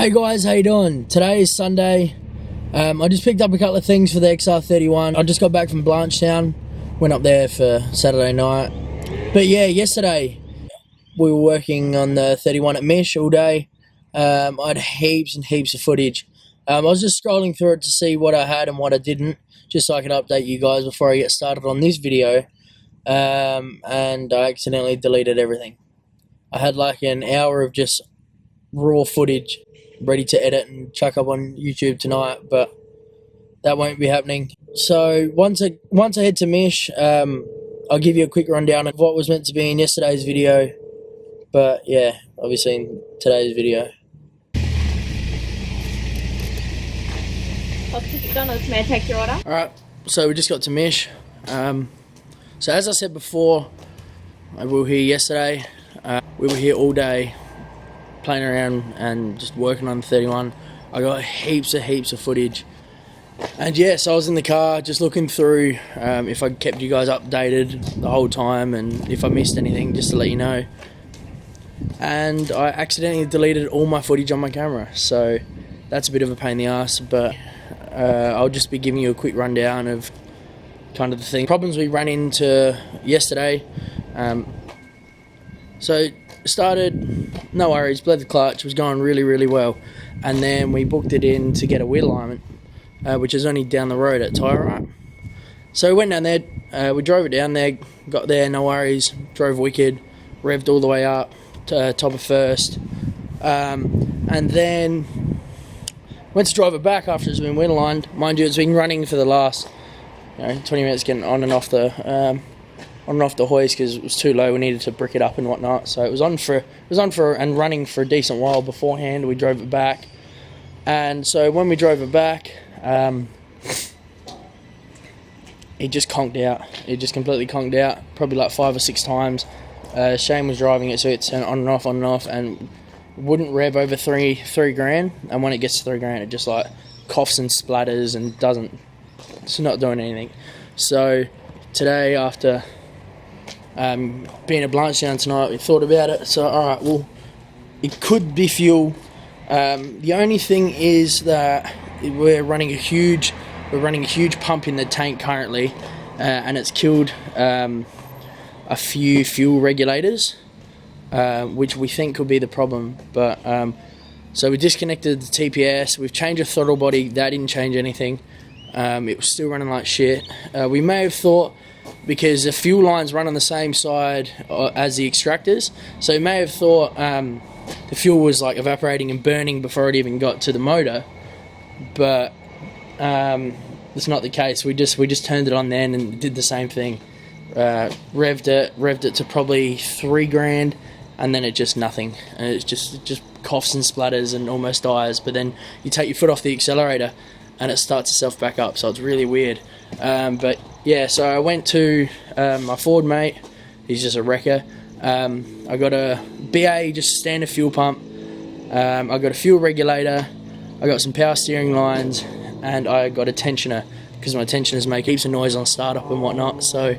Hey guys, how you doing? Today is Sunday. I just picked up a couple of things for the XR31. I just got back from Blanchetown. Went up there for Saturday night. But yeah, yesterday we were working on the 31 at Mish all day. I had heaps and heaps of footage. I was just scrolling through it to see what I had and what I didn't, just so I could update you guys before I get started on this video. And I accidentally deleted everything. I had like an hour of just raw footage ready to edit and chuck up on YouTube tonight, but that won't be happening. So once I head to Mish, I'll give you a quick rundown of what was meant to be in yesterday's video, but yeah, obviously in today's video. McDonald's, may I take your order? Alright, so we just got to Mish. So as I said before, we were here yesterday. We were here all day playing around and just working on the 31. I got heaps of footage. And yes, I was in the car just looking through if I kept you guys updated the whole time and if I missed anything, just to let you know. And I accidentally deleted all my footage on my camera, so that's a bit of a pain in the ass, but I'll just be giving you a quick rundown of kind of the problems we ran into yesterday. So started, no worries, bled the clutch, was going really well, and then we booked it in to get a wheel alignment, which is only down the road at Tyre Right. So we went down there, we drove it down there, got there, no worries, drove wicked, revved all the way up to top of first, and then went to drive it back after it's been wheel aligned. Mind you, it's been running for the last 20 minutes, getting on and off the hoist because it was too low. We needed to brick it up and whatnot. So it was on for and running for a decent while beforehand. We drove it back, and so when we drove it back, it just conked out. It just completely conked out, probably like 5 or 6 times. Shane was driving it, so it's on and off, and wouldn't rev over three grand. And when it gets to 3 grand, it just like coughs and splatters and it's not doing anything. So today, after being at Blanchetown tonight, we thought about it. So alright, well, it could be fuel. The only thing is that we're running a huge pump in the tank currently, and it's killed a few fuel regulators, which we think could be the problem. But so we disconnected the TPS. We've changed the throttle body. That didn't change anything. It was still running like shit. We may have thought, because the fuel lines run on the same side as the extractors, so we may have thought the fuel was like evaporating and burning before it even got to the motor, but that's not the case. We just turned it on then and did the same thing. Revved it to probably 3 grand, and then it just nothing, and it just coughs and splatters and almost dies. But then you take your foot off the accelerator and it starts itself back up, so it's really weird. But yeah, so I went to my Ford mate. He's just a wrecker. I got a BA, just standard fuel pump. I got a fuel regulator. I got some power steering lines, and I got a tensioner, because my tensioners make heaps of noise on startup and whatnot. So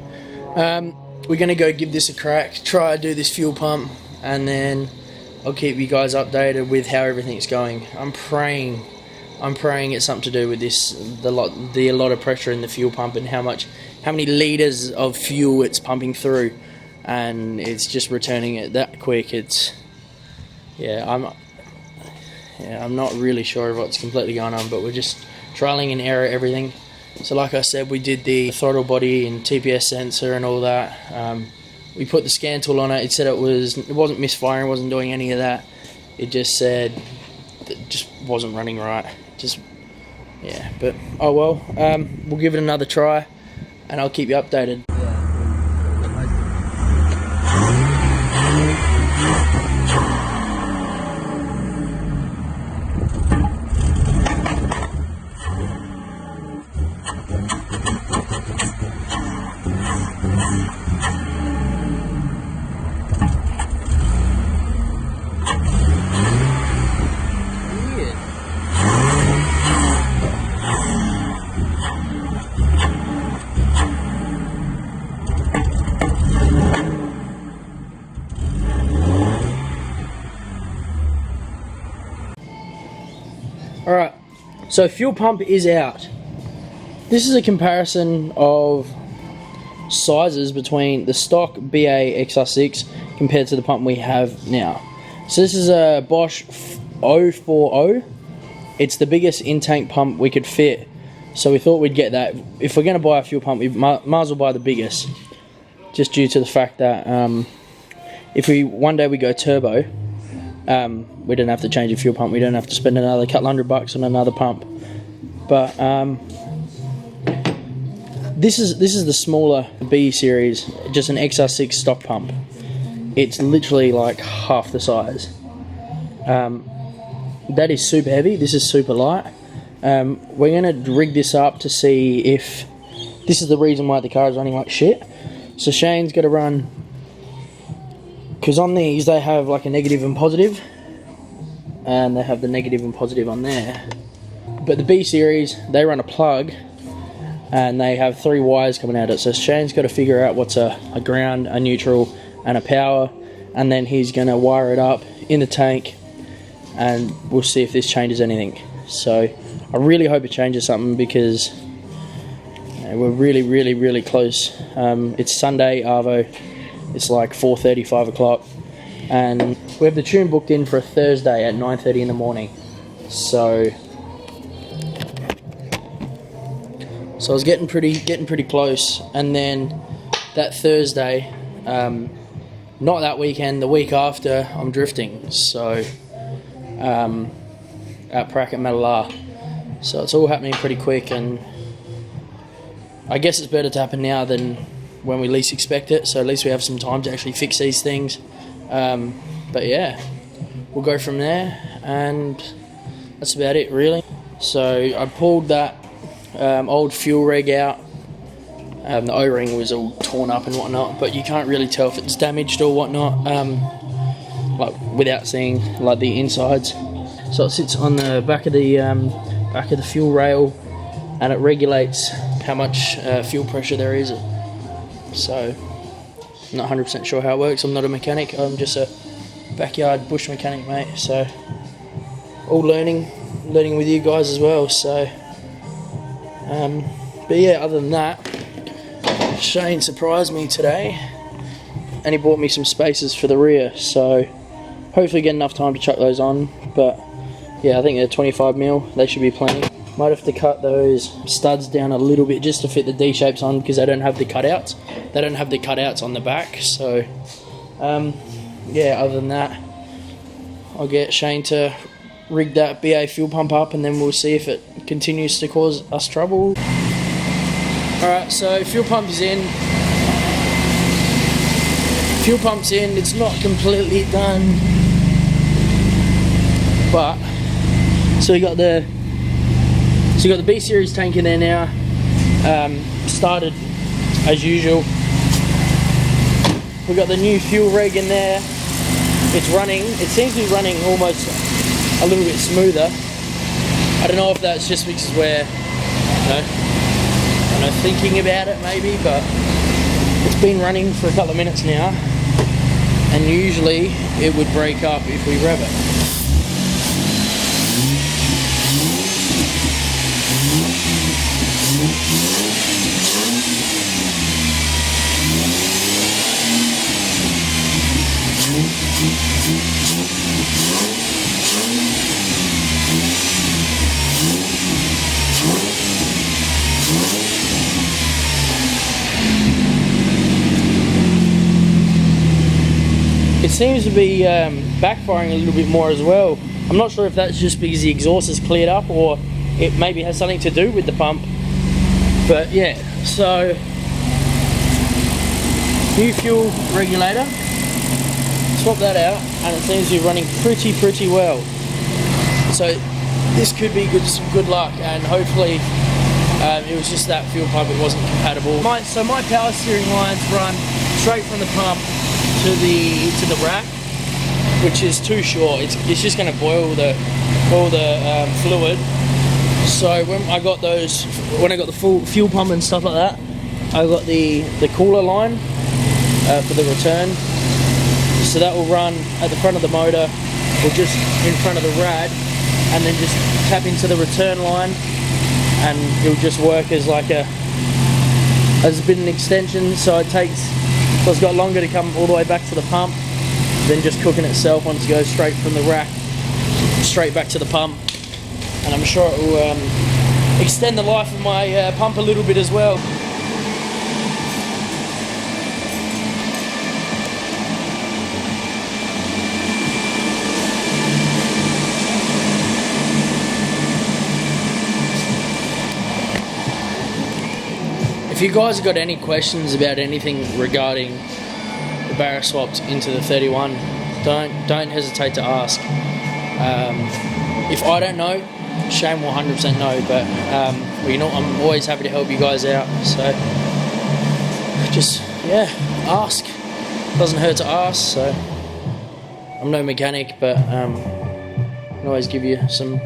we're gonna go give this a crack, try to do this fuel pump, and then I'll keep you guys updated with how everything's going. I'm praying it's something to do with this, the lot of pressure in the fuel pump and how many litres of fuel it's pumping through, and it's just returning it that quick. I'm not really sure of what's completely going on, but we're just trialing and error everything. So like I said, we did the throttle body and TPS sensor and all that. We put the scan tool on it. It said it wasn't misfiring, wasn't doing any of that. It just said it just wasn't running right. But oh well, we'll give it another try, and I'll keep you updated. Alright, so fuel pump is out. This is a comparison of sizes between the stock BA XR6 compared to the pump we have now. So this is a Bosch 040. It's the biggest in-tank pump we could fit, so we thought we'd get that. If we're going to buy a fuel pump, we might as well buy the biggest, just due to the fact that if one day we go turbo, we don't have to change a fuel pump. We don't have to spend another couple $100 on another pump. But this is the smaller B series, just an XR6 stock pump. It's literally like half the size. That is super heavy. This is super light. We're gonna rig this up to see if this is the reason why the car is running like shit. So Shane's got to run, because on these they have like a negative and positive, and they have the negative and positive on there. But the B series, they run a plug, and they have 3 wires coming out of it. So Shane's got to figure out what's a ground, a neutral, and a power, and then he's going to wire it up in the tank, and we'll see if this changes anything. So I really hope it changes something, because we're really close. It's Sunday, Arvo. It's like 4:30, 5 o'clock, and we have the tune booked in for a Thursday at 9:30 in the morning. So I was getting pretty close, and then that Thursday, not that weekend, the week after, I'm drifting. So at Prac at Madalar. So it's all happening pretty quick, and I guess it's better to happen now than when we least expect it, so at least we have some time to actually fix these things. But yeah, we'll go from there, and that's about it really. So I pulled that old fuel reg out. The O-ring was all torn up and whatnot, but you can't really tell if it's damaged or whatnot, like without seeing like the insides. So it sits on the back of the fuel rail, and it regulates how much fuel pressure there is. So I'm not 100% sure how it works. I'm not a mechanic. I'm just a backyard bush mechanic, mate. So all learning with you guys as well. So but yeah, other than that, Shane surprised me today, and he bought me some spacers for the rear. So hopefully get enough time to chuck those on. But yeah, I think they're 25mm. They should be plenty. Might have to cut those studs down a little bit just to fit the D-shapes on, because they don't have the cutouts. They don't have the cutouts on the back. So yeah, other than that, I'll get Shane to rig that BA fuel pump up, and then we'll see if it continues to cause us trouble. Alright, so fuel pump is in. Fuel pump's in. It's not completely done, but so we got the B series tank in there now. Started as usual. We've got the new fuel reg in there. It's running. It seems to be running almost a little bit smoother. I don't know if that's just because we're, thinking about it maybe, but it's been running for a couple of minutes now, and usually it would break up if we rev it. It seems to be backfiring a little bit more as well. I'm not sure if that's just because the exhaust is cleared up, or it maybe has something to do with the pump. But yeah, so new fuel regulator, swap that out, and it seems to be running pretty well. So this could be good luck, and hopefully it was just that fuel pump, it wasn't compatible. So my power steering lines run straight from the pump to the rack, which is too short. It's just going to boil the fluid. So when I got the full fuel pump and stuff like that, I got the cooler line for the return. So that will run at the front of the motor, or just in front of the rad, and then just tap into the return line, and it'll just work as like a bit of an extension. So it's got longer to come all the way back to the pump than just cooking itself once it goes straight from the rack straight back to the pump. And I'm sure it will extend the life of my pump a little bit as well. If you guys have got any questions about anything regarding the barra swapped into the 31, don't hesitate to ask. If I don't know, Shane will 100% know, but well, you know, I'm always happy to help you guys out, so just, yeah, ask. Doesn't hurt to ask. So I'm no mechanic, but I can always give you some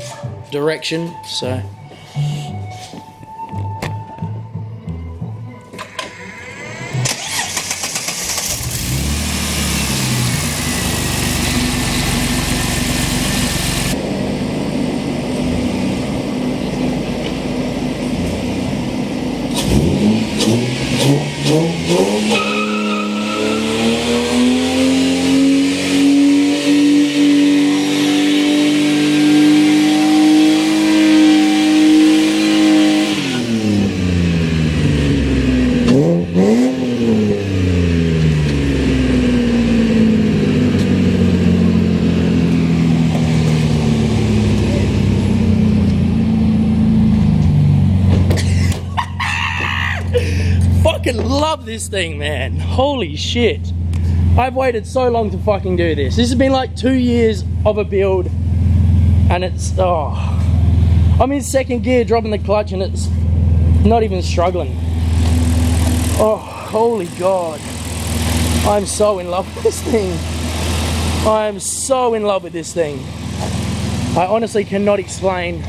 direction, so. Love this thing, man. Holy shit. I've waited so long to fucking do this. This has been like 2 years of a build, and it's, oh, I'm in second gear dropping the clutch and it's not even struggling. Oh, holy God. I'm so in love with this thing. I'm so in love with this thing. I honestly cannot explain,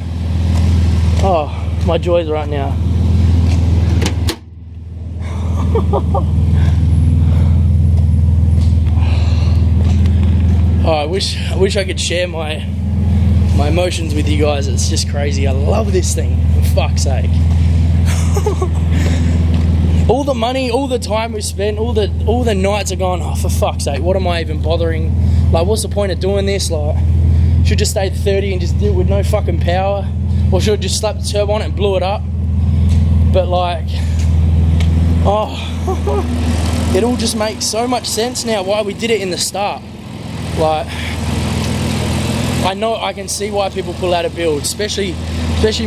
oh, my joys right now. Oh, I wish I could share my emotions with you guys. It's just crazy. I love this thing, for fuck's sake. All the money, all the time we spent, all the nights are gone, oh, for fuck's sake, what am I even bothering? Like, what's the point of doing this? Like, should just stay at 30 and just do it with no fucking power, or should I just slap the turbo on it and blew it up? But like, oh, it all just makes so much sense now why we did it in the start. Like, I know, I can see why people pull out a build, especially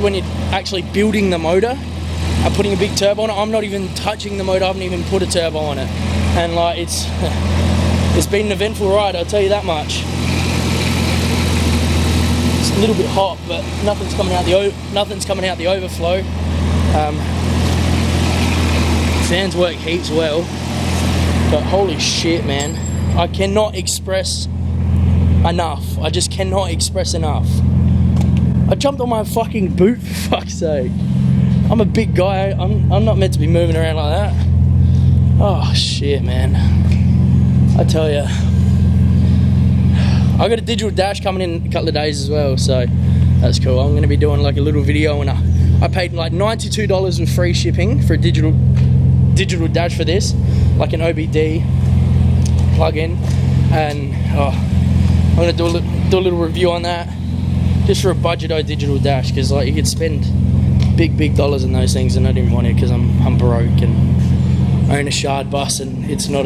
when you're actually building the motor and putting a big turbo on it. I'm not even touching the motor, I haven't even put a turbo on it, and like, it's been an eventful ride, I'll tell you that much. It's a little bit hot, but nothing's coming out the overflow. Fans work heaps well, but holy shit, man, I cannot express enough. I just cannot express enough. I jumped on my fucking boot, for fuck's sake. I'm a big guy, I'm not meant to be moving around like that. Oh shit, man, I tell ya. I got a digital dash coming in a couple of days as well, so that's cool. I'm gonna be doing like a little video, and I paid like $92 with free shipping for a digital dash for this, like an OBD plug-in, and I'm gonna do a little review on that, just for a budget digital dash, because like you could spend big dollars in those things, and I didn't want it because I'm broke and I own a shard bus, and it's not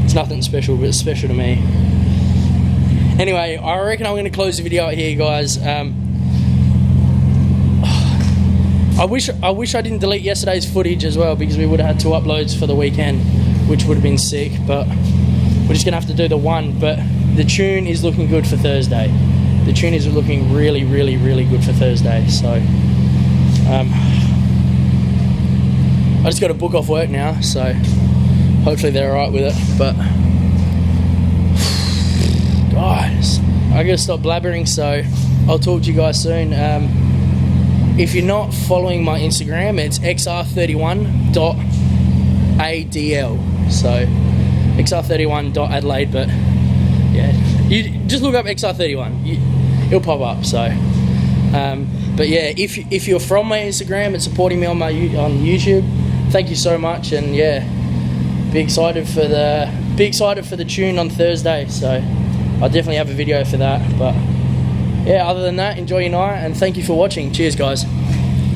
it's nothing special, but it's special to me. Anyway, I reckon I'm going to close the video out here, guys. I wish I didn't delete yesterday's footage as well, because we would have had 2 uploads for the weekend, which would have been sick, but we're just gonna have to do the one. But the tune is looking good for Thursday. The tune is looking really good for Thursday. So I just got to book off work now, so hopefully they're alright with it. But guys, I gotta stop blabbering, so I'll talk to you guys soon. If you're not following my Instagram, it's XR31.adl. So XR31.adelaide, but yeah, You just look up XR31. It'll pop up. So, but yeah, if you're from my Instagram and supporting me on YouTube, thank you so much. And yeah, be excited for the tune on Thursday. So I'll definitely have a video for that. But yeah, other than that, enjoy your night and thank you for watching. Cheers, guys.